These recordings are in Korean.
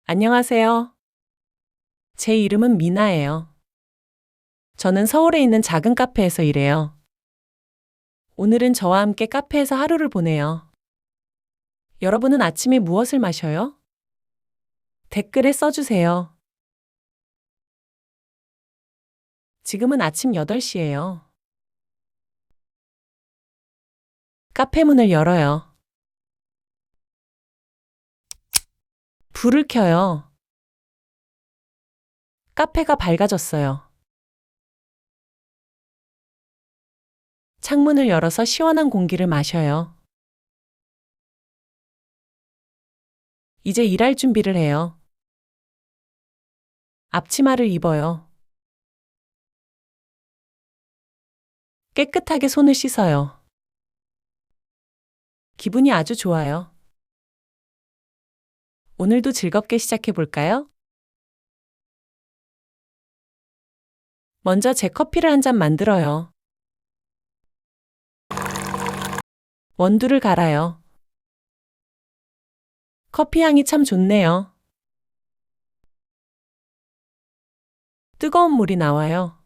안녕하세요. 제 이름은 미나예요. 저는 서울에 있는 작은 카페에서 일해요. 오늘은 저와 함께 카페에서 하루를 보내요. 여러분은 아침에 무엇을 마셔요? 댓글에 써주세요. 지금은 아침 8시예요. 카페 문을 열어요. 불을 켜요. 카페가 밝아졌어요. 창문을 열어서 시원한 공기를 마셔요. 이제 일할 준비를 해요. 앞치마를 입어요. 깨끗하게 손을 씻어요. 기분이 아주 좋아요. 오늘도 즐겁게 시작해 볼까요? 먼저 제 커피를 한 잔 만들어요. 원두를 갈아요. 커피 향이 참 좋네요. 뜨거운 물이 나와요.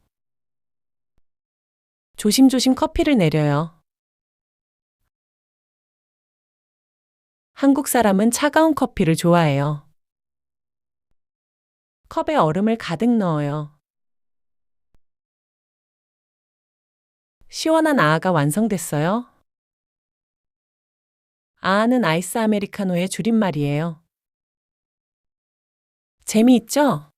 조심조심 커피를 내려요. 한국 사람은 차가운 커피를 좋아해요. 컵에 얼음을 가득 넣어요. 시원한 아아가 완성됐어요. 아아는 아이스 아메리카노의 줄임말이에요. 재미있죠?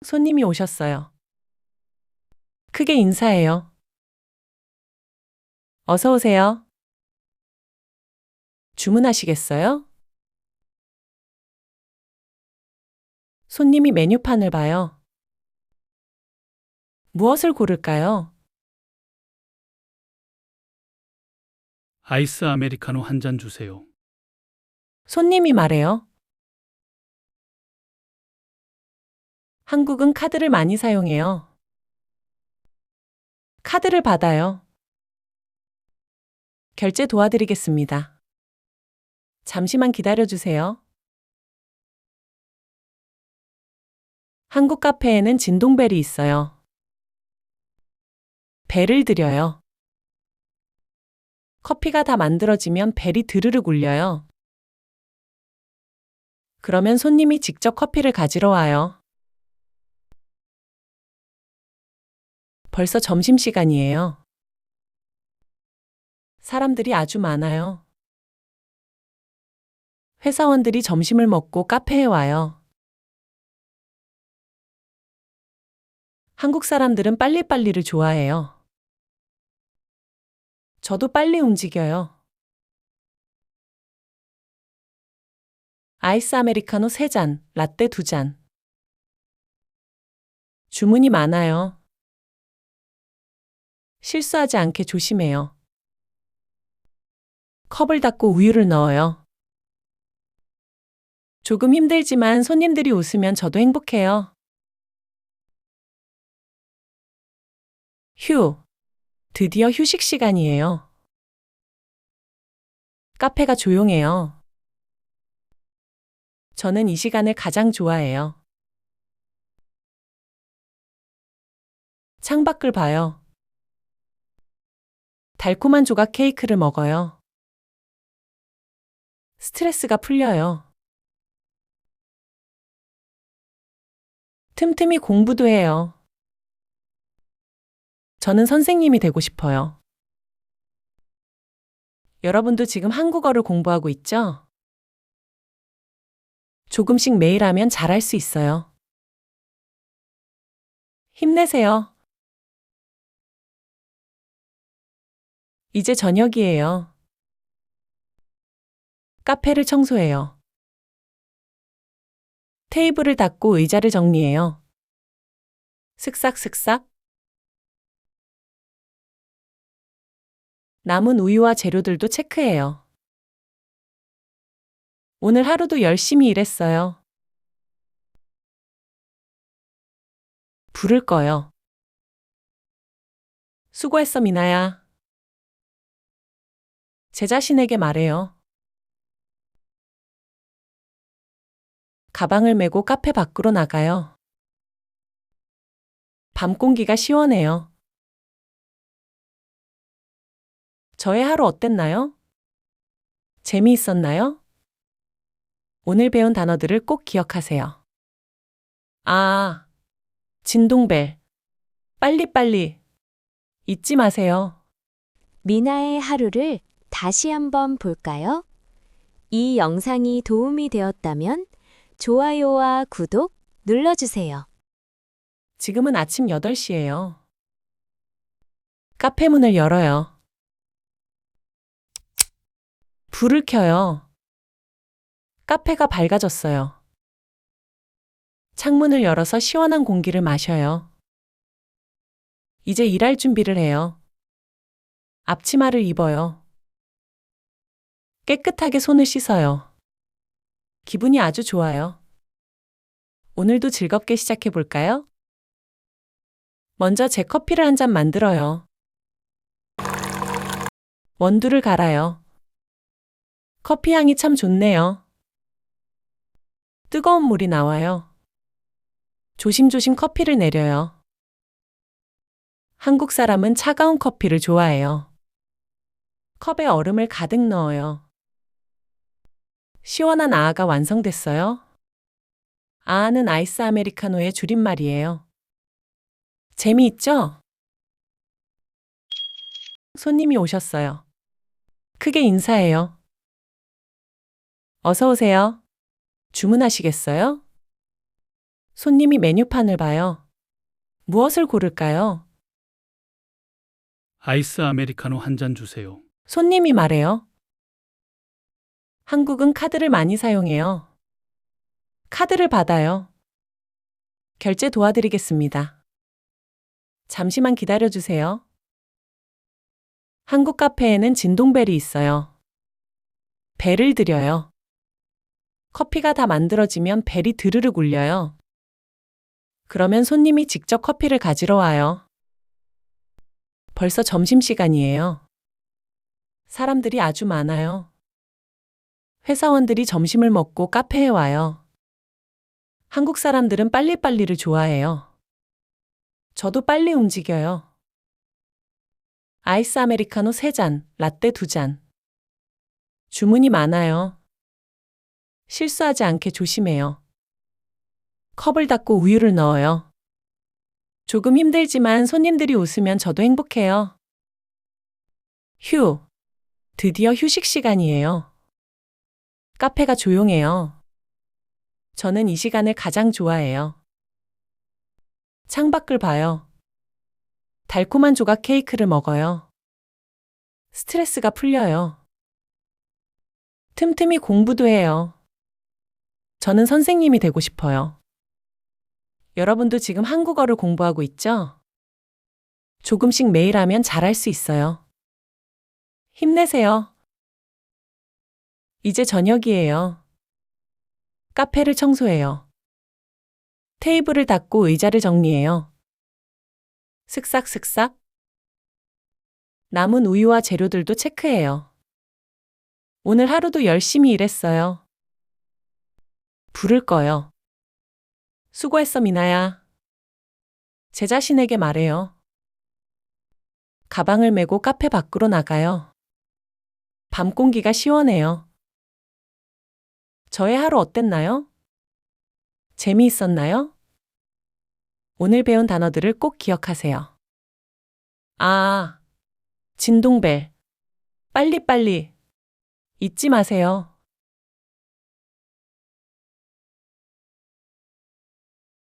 손님이 오셨어요. 크게 인사해요. 어서 오세요. 주문하시겠어요? 손님이 메뉴판을 봐요. 무엇을 고를까요? 아이스 아메리카노 한 잔 주세요. 손님이 말해요. 한국은 카드를 많이 사용해요. 카드를 받아요. 결제 도와드리겠습니다. 잠시만 기다려주세요. 한국 카페에는 진동벨이 있어요. 벨을 드려요. 커피가 다 만들어지면 벨이 드르륵 울려요. 그러면 손님이 직접 커피를 가지러 와요. 벌써 점심시간이에요. 사람들이 아주 많아요. 회사원들이 점심을 먹고 카페에 와요. 한국 사람들은 빨리빨리를 좋아해요. 저도 빨리 움직여요. 아이스 아메리카노 3잔, 라떼 2잔. 주문이 많아요. 실수하지 않게 조심해요. 컵을 닫고 우유를 넣어요. 조금 힘들지만 손님들이 웃으면 저도 행복해요. 휴, 드디어 휴식 시간이에요. 카페가 조용해요. 저는 이 시간을 가장 좋아해요. 창밖을 봐요. 달콤한 조각 케이크를 먹어요. 스트레스가 풀려요. 틈틈이 공부도 해요. 저는 선생님이 되고 싶어요. 여러분도 지금 한국어를 공부하고 있죠? 조금씩 매일 하면 잘할 수 있어요. 힘내세요. 이제 저녁이에요. 카페를 청소해요. 테이블을 닦고 의자를 정리해요. 슥싹슥싹. 남은 우유와 재료들도 체크해요. 오늘 하루도 열심히 일했어요. 불을 꺼요. 수고했어, 미나야. 제 자신에게 말해요. 가방을 메고 카페 밖으로 나가요. 밤 공기가 시원해요. 저의 하루 어땠나요? 재미있었나요? 오늘 배운 단어들을 꼭 기억하세요. 아, 진동벨. 빨리빨리. 잊지 마세요. 미나의 하루를 다시 한번 볼까요? 이 영상이 도움이 되었다면 좋아요와 구독 눌러주세요. 지금은 아침 8시예요. 카페 문을 열어요. 불을 켜요. 카페가 밝아졌어요. 창문을 열어서 시원한 공기를 마셔요. 이제 일할 준비를 해요. 앞치마를 입어요. 깨끗하게 손을 씻어요. 기분이 아주 좋아요. 오늘도 즐겁게 시작해 볼까요? 먼저 제 커피를 한 잔 만들어요. 원두를 갈아요. 커피 향이 참 좋네요. 뜨거운 물이 나와요. 조심조심 커피를 내려요. 한국 사람은 차가운 커피를 좋아해요. 컵에 얼음을 가득 넣어요. 시원한 아아가 완성됐어요. 아아는 아이스 아메리카노의 줄임말이에요. 재미있죠? 손님이 오셨어요. 크게 인사해요. 어서 오세요. 주문하시겠어요? 손님이 메뉴판을 봐요. 무엇을 고를까요? 아이스 아메리카노 한 잔 주세요. 손님이 말해요. 한국은 카드를 많이 사용해요. 카드를 받아요. 결제 도와드리겠습니다. 잠시만 기다려주세요. 한국 카페에는 진동벨이 있어요. 벨을 드려요. 커피가 다 만들어지면 벨이 드르륵 울려요. 그러면 손님이 직접 커피를 가지러 와요. 벌써 점심시간이에요. 사람들이 아주 많아요. 회사원들이 점심을 먹고 카페에 와요. 한국 사람들은 빨리빨리를 좋아해요. 저도 빨리 움직여요. 아이스 아메리카노 3잔, 라떼 2잔. 주문이 많아요. 실수하지 않게 조심해요. 컵을 닫고 우유를 넣어요. 조금 힘들지만 손님들이 웃으면 저도 행복해요. 휴, 드디어 휴식 시간이에요. 카페가 조용해요. 저는 이 시간을 가장 좋아해요. 창밖을 봐요. 달콤한 조각 케이크를 먹어요. 스트레스가 풀려요. 틈틈이 공부도 해요. 저는 선생님이 되고 싶어요. 여러분도 지금 한국어를 공부하고 있죠? 조금씩 매일 하면 잘할 수 있어요. 힘내세요. 이제 저녁이에요. 카페를 청소해요. 테이블을 닦고 의자를 정리해요. 슥싹슥싹. 남은 우유와 재료들도 체크해요. 오늘 하루도 열심히 일했어요. 불을 꺼요. 수고했어, 미나야. 제 자신에게 말해요. 가방을 메고 카페 밖으로 나가요. 밤 공기가 시원해요. 저의 하루 어땠나요? 재미있었나요? 오늘 배운 단어들을 꼭 기억하세요. 아, 진동벨. 빨리빨리. 잊지 마세요.